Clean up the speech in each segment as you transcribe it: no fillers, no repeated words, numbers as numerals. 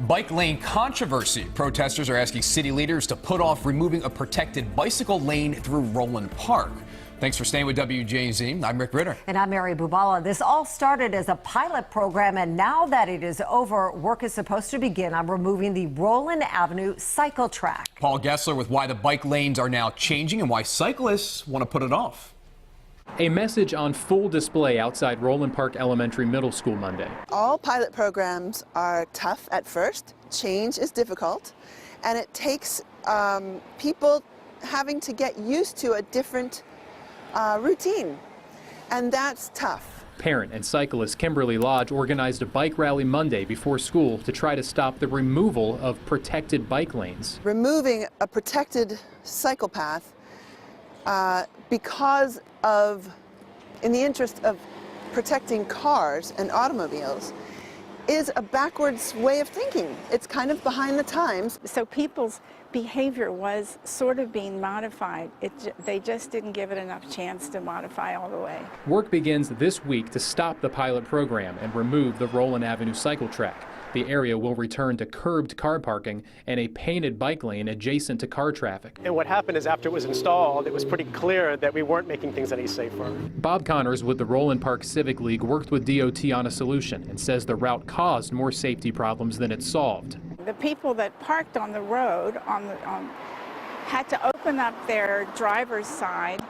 Bike lane controversy. Protesters are asking city leaders to put off removing a protected bicycle lane through Roland Park. Thanks for staying with WJZ. I'm Rick Ritter. And I'm Mary Bubala. This all started as a pilot program, and now that it is over, work is supposed to begin on removing the Roland Avenue cycle track. Paul Gessler with why the bike lanes are now changing and why cyclists want to put it off. A message on full display outside Roland Park Elementary Middle School Monday. All pilot programs are tough at first. Change is difficult, and it takes people having to get used to a different routine, and that's tough. Parent and cyclist Kimberly Lodge organized a bike rally Monday before school to try to stop the removal of protected bike lanes. Removing a protected cycle path because of, in the interest of protecting cars and automobiles, is a backwards way of thinking. It's kind of behind the times. So people's behavior was sort of being modified. They just didn't give it enough chance to modify all the way. Work begins this week to stop the pilot program and remove the Roland Avenue cycle track. The area will return to curbed car parking and a painted bike lane adjacent to car traffic. And what happened is after it was installed, it was pretty clear that we weren't making things any safer. Bob Connors with the Roland Park Civic League worked with DOT on a solution and says the route caused more safety problems than it solved. The people that parked on the road had to open up their driver's side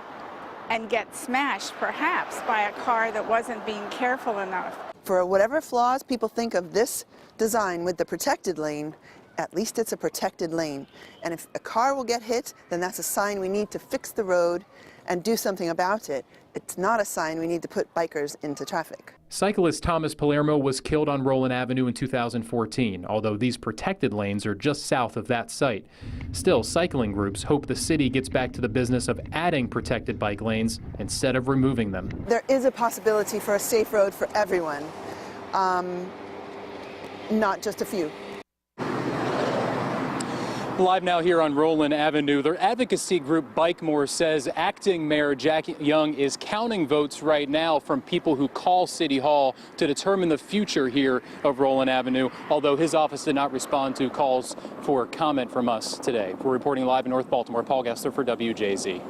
and get smashed perhaps by a car that wasn't being careful enough. For whatever flaws people think of this design with the protected lane, at least it's a protected lane. And if a car will get hit, then that's a sign we need to fix the road and do something about it. It's not a sign we need to put bikers into traffic. Cyclist Thomas Palermo was killed on Roland Avenue in 2014, although these protected lanes are just south of that site. Still, cycling groups hope the city gets back to the business of adding protected bike lanes instead of removing them. There is a possibility for a safe road for everyone, not just a few. Live now here on Roland Avenue, their advocacy group Baltimore says acting Mayor Jack Young is counting votes right now from people who call City Hall to determine the future here of Roland Avenue, although his office did not respond to calls for comment from us today. We're reporting live in North Baltimore. Paul Gessler for WJZ.